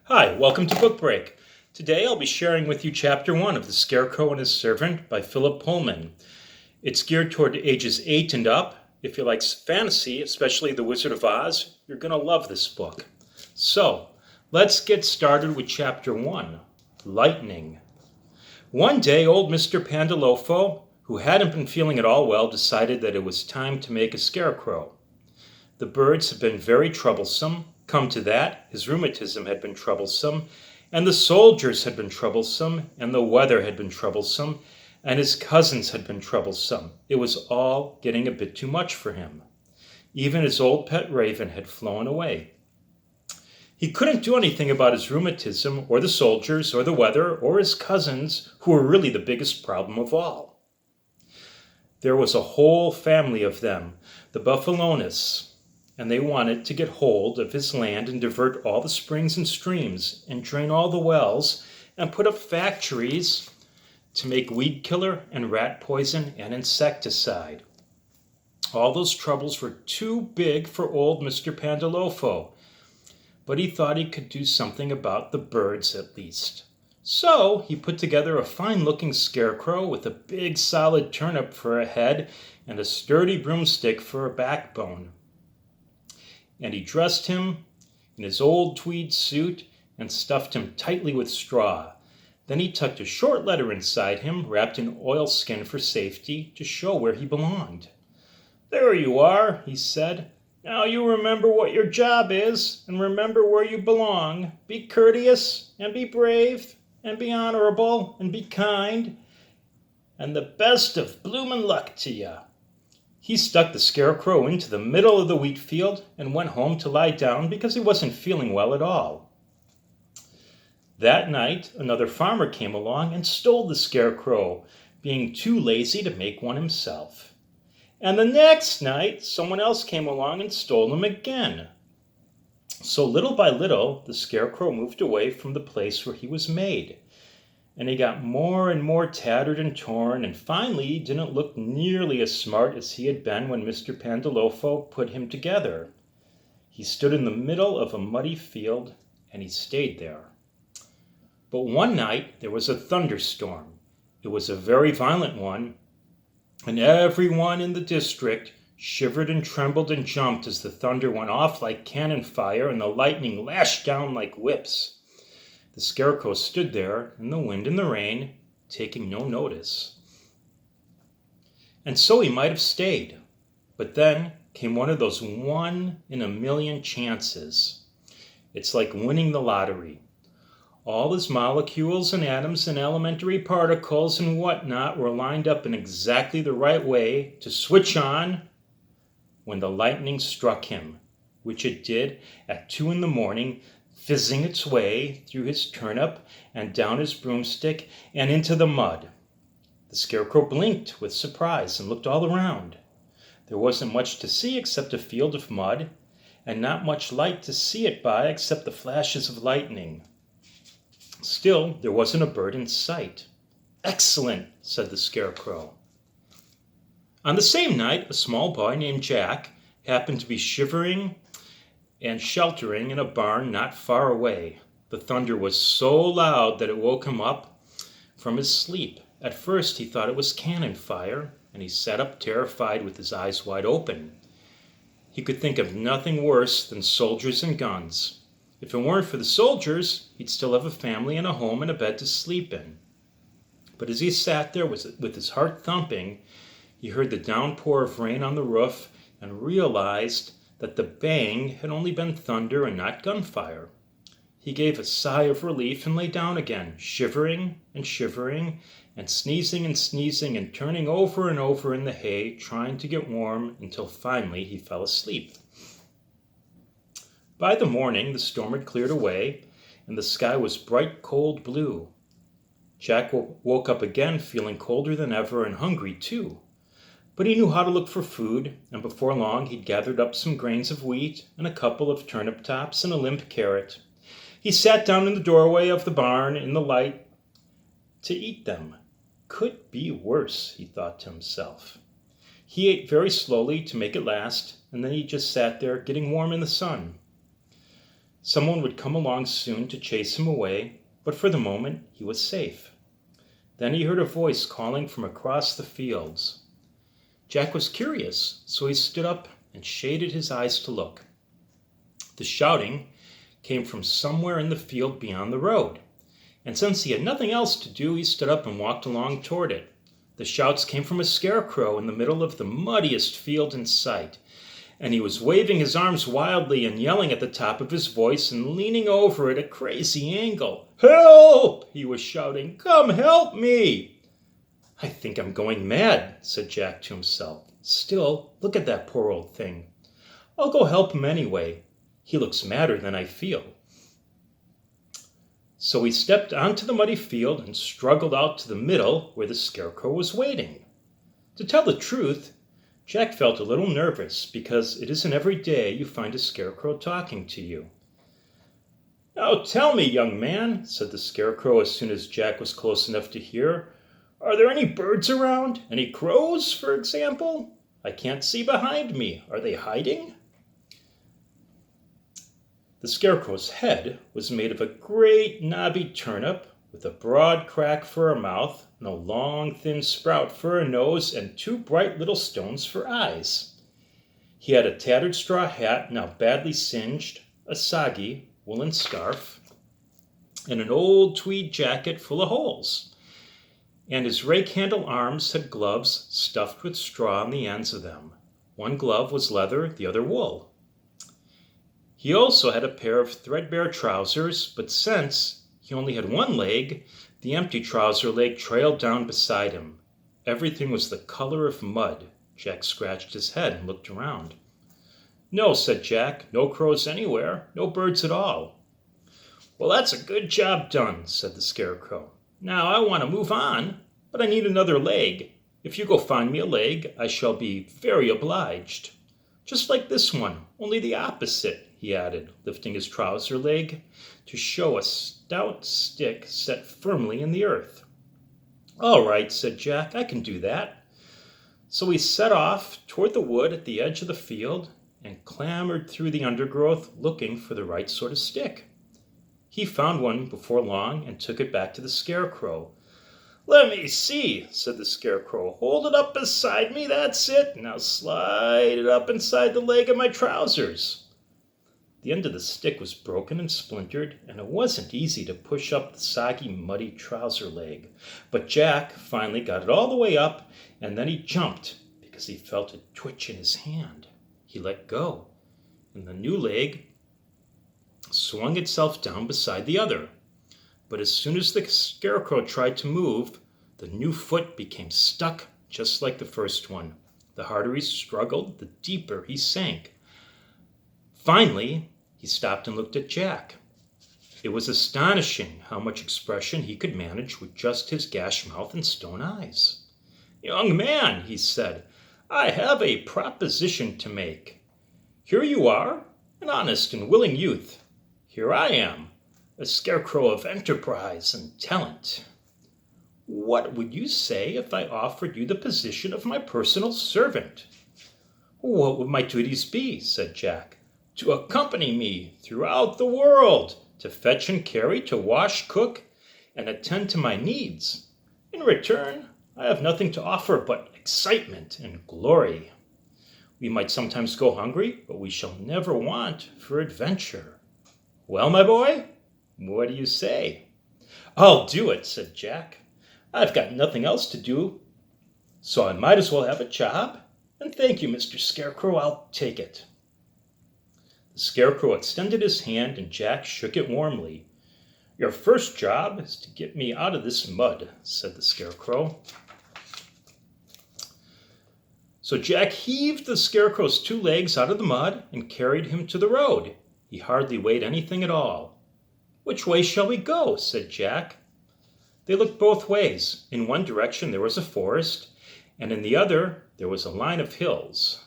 Hi, welcome to Book Break. Today I'll be sharing with you Chapter 1 of The Scarecrow and His Servant by Philip Pullman. It's geared toward ages 8 and up. If you like fantasy, especially The Wizard of Oz, you're going to love this book. So, let's get started with Chapter 1, Lightning. One day, old Mr. Pandolfo, who hadn't been feeling at all well, decided that it was time to make a scarecrow. The birds had been very troublesome. Come to that, his rheumatism had been troublesome, and the soldiers had been troublesome, and the weather had been troublesome, and his cousins had been troublesome. It was all getting a bit too much for him. Even his old pet raven had flown away. He couldn't do anything about his rheumatism, or the soldiers, or the weather, or his cousins, who were really the biggest problem of all. There was a whole family of them, the Buffalonis, and they wanted to get hold of his land and divert all the springs and streams and drain all the wells and put up factories to make weed killer and rat poison and insecticide. All those troubles were too big for old Mr. Pandolfo, but he thought he could do something about the birds at least. So he put together a fine-looking scarecrow with a big solid turnip for a head and a sturdy broomstick for a backbone. And he dressed him in his old tweed suit and stuffed him tightly with straw. Then he tucked a short letter inside him, wrapped in oilskin for safety, to show where he belonged. "There you are," he said. "Now you remember what your job is, and remember where you belong. Be courteous, and be brave, and be honorable, and be kind, and the best of bloomin' luck to you." He stuck the scarecrow into the middle of the wheat field and went home to lie down because he wasn't feeling well at all. That night, another farmer came along and stole the scarecrow, being too lazy to make one himself. And the next night, someone else came along and stole him again. So little by little, the scarecrow moved away from the place where he was made. And he got more and more tattered and torn, and finally he didn't look nearly as smart as he had been when Mr. Pandolfo put him together. He stood in the middle of a muddy field, and he stayed there. But one night there was a thunderstorm. It was a very violent one, and everyone in the district shivered and trembled and jumped as the thunder went off like cannon fire and the lightning lashed down like whips. The scarecrow stood there in the wind and the rain, taking no notice. And so he might have stayed, but then came one of those 1-in-a-million chances. It's like winning the lottery. All his molecules and atoms and elementary particles and whatnot were lined up in exactly the right way to switch on when the lightning struck him, which it did at 2 a.m, fizzing its way through his turnip and down his broomstick and into the mud. The scarecrow blinked with surprise and looked all around. There wasn't much to see except a field of mud, and not much light to see it by except the flashes of lightning. Still, there wasn't a bird in sight. "Excellent," said the scarecrow. On the same night, a small boy named Jack happened to be shivering and sheltering in a barn not far away. The thunder was so loud that it woke him up from his sleep. At first he thought it was cannon fire, and he sat up terrified with his eyes wide open. He could think of nothing worse than soldiers and guns. If it weren't for the soldiers, he'd still have a family and a home and a bed to sleep in. But as he sat there with his heart thumping, he heard the downpour of rain on the roof and realized that the bang had only been thunder and not gunfire. He gave a sigh of relief and lay down again, shivering and sneezing and turning over and over in the hay, trying to get warm until finally he fell asleep. By the morning, the storm had cleared away, and the sky was bright, cold blue. Jack woke up again feeling colder than ever and hungry too. But he knew how to look for food, and before long he'd gathered up some grains of wheat and a couple of turnip tops and a limp carrot. He sat down in the doorway of the barn in the light to eat them. Could be worse, he thought to himself. He ate very slowly to make it last, and then he just sat there getting warm in the sun. Someone would come along soon to chase him away, but for the moment he was safe. Then he heard a voice calling from across the fields. Jack was curious, so he stood up and shaded his eyes to look. The shouting came from somewhere in the field beyond the road, and since he had nothing else to do, he stood up and walked along toward it. The shouts came from a scarecrow in the middle of the muddiest field in sight, and he was waving his arms wildly and yelling at the top of his voice and leaning over at a crazy angle. "Help!" he was shouting. "Come help me!" "I think I'm going mad," said Jack to himself. "Still, look at that poor old thing. I'll go help him anyway. He looks madder than I feel." So he stepped onto the muddy field and struggled out to the middle where the scarecrow was waiting. To tell the truth, Jack felt a little nervous because it isn't every day you find a scarecrow talking to you. "Now tell me, young man," said the scarecrow as soon as Jack was close enough to hear, "are there any birds around? Any crows, for example? I can't see behind me. Are they hiding?" The scarecrow's head was made of a great knobby turnip with a broad crack for a mouth and a long thin sprout for a nose and two bright little stones for eyes. He had a tattered straw hat now badly singed, a soggy woolen scarf, and an old tweed jacket full of holes. And his rake-handle arms had gloves stuffed with straw on the ends of them. One glove was leather, the other wool. He also had a pair of threadbare trousers, but since he only had one leg, the empty trouser leg trailed down beside him. Everything was the color of mud. Jack scratched his head and looked around. "No," said Jack, "no crows anywhere, no birds at all." "Well, that's a good job done," said the scarecrow. "Now I want to move on, but I need another leg. If you go find me a leg, I shall be very obliged. Just like this one, only the opposite," he added, lifting his trouser leg to show a stout stick set firmly in the earth. "All right," said Jack, "I can do that." So he set off toward the wood at the edge of the field and clambered through the undergrowth looking for the right sort of stick. He found one before long and took it back to the scarecrow. "Let me see," said the scarecrow. "Hold it up beside me, that's it. Now slide it up inside the leg of my trousers." The end of the stick was broken and splintered, and it wasn't easy to push up the soggy, muddy trouser leg. But Jack finally got it all the way up, and then he jumped because he felt a twitch in his hand. He let go, and the new leg swung itself down beside the other. But as soon as the scarecrow tried to move, the new foot became stuck just like the first one. The harder he struggled, the deeper he sank. Finally, he stopped and looked at Jack. It was astonishing how much expression he could manage with just his gash mouth and stone eyes. "Young man," he said, "I have a proposition to make. Here you are, an honest and willing youth. Here I am, a scarecrow of enterprise and talent. What would you say if I offered you the position of my personal servant?" "What would my duties be?" said Jack. "To accompany me throughout the world, to fetch and carry, to wash, cook, and attend to my needs. In return, I have nothing to offer but excitement and glory. We might sometimes go hungry, but we shall never want for adventure. Well, my boy, what do you say?" "I'll do it," said Jack. "I've got nothing else to do, so I might as well have a job. And thank you, Mr. Scarecrow, I'll take it." The scarecrow extended his hand, and Jack shook it warmly. "Your first job is to get me out of this mud," said the scarecrow. So Jack heaved the scarecrow's two legs out of the mud and carried him to the road. He hardly weighed anything at all. "Which way shall we go?" said Jack. They looked both ways. In one direction there was a forest, and in the other there was a line of hills.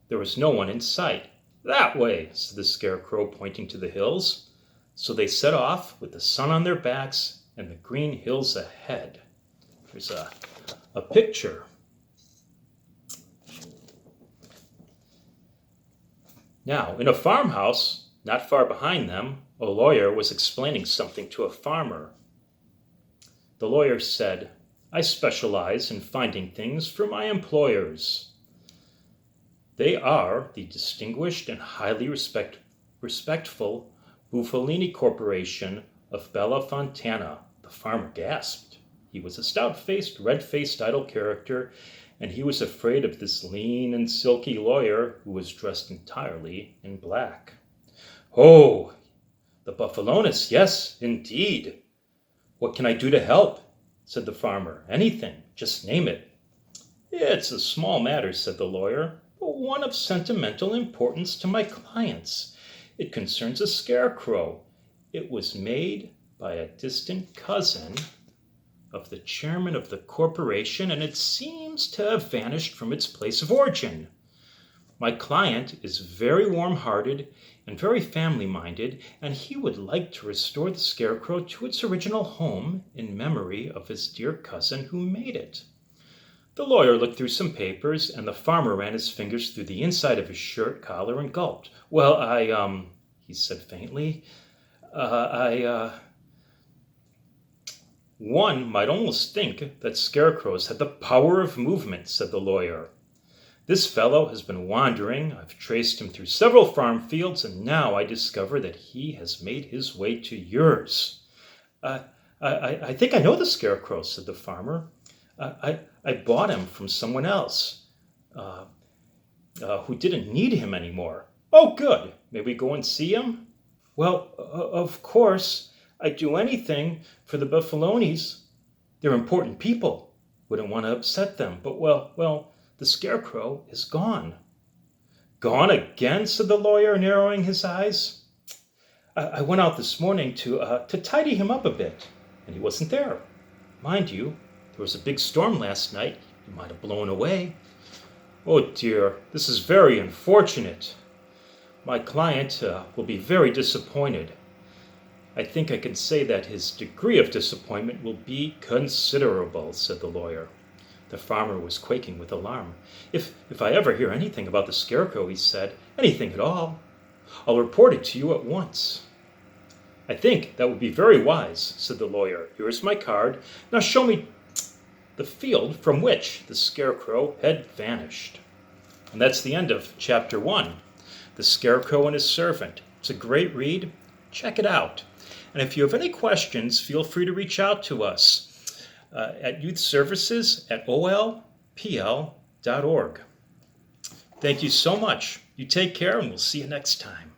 There was no one in sight. "That way," said the scarecrow, pointing to the hills. So they set off with the sun on their backs and the green hills ahead. There's a picture. Now, in a farmhouse not far behind them A lawyer was explaining something to a farmer. The lawyer said, "I specialize in finding things for my employers. They are the distinguished and highly respectful Buffalini Corporation of Bella Fontana." The farmer gasped. He was a stout-faced, red-faced idle character, and he was afraid of this lean and silky lawyer who was dressed entirely in black. "Oh, the Buffalonis, yes, indeed. What can I do to help?" said the farmer. "Anything, just name it." "It's a small matter," said the lawyer, "but one of sentimental importance to my clients. It concerns a scarecrow. It was made by a distant cousin of the chairman of the corporation, and it seems to have vanished from its place of origin. My client is very warm-hearted and very family-minded, and he would like to restore the scarecrow to its original home in memory of his dear cousin who made it." The lawyer looked through some papers, and the farmer ran his fingers through the inside of his shirt collar and gulped. "Well, he said faintly, "One might almost think that scarecrows had the power of movement," said the lawyer. "This fellow has been wandering. I've traced him through several farm fields, and now I discover that he has made his way to yours." I think I know the scarecrow," said the farmer. I bought him from someone else who didn't need him anymore." "Oh, good. May we go and see him?" "Well, of course, I'd do anything for the Buffalonis. They're important people. Wouldn't want to upset them. But, well, the scarecrow is gone." "Gone again?" said the lawyer, narrowing his eyes. I went out this morning to tidy him up a bit, and he wasn't there. Mind you, there was a big storm last night. He might have blown away." "Oh dear, this is very unfortunate. My client will be very disappointed. I think I can say that his degree of disappointment will be considerable," said the lawyer. The farmer was quaking with alarm. If I ever hear anything about the scarecrow," he said, "anything at all, I'll report it to you at once." "I think that would be very wise," said the lawyer. "Here's my card. Now show me the field from which the scarecrow had vanished." And that's the end of Chapter 1, The Scarecrow and His Servant. It's a great read. Check it out. And if you have any questions, feel free to reach out to us at youthservices@olpl.org. Thank you so much. You take care, and we'll see you next time.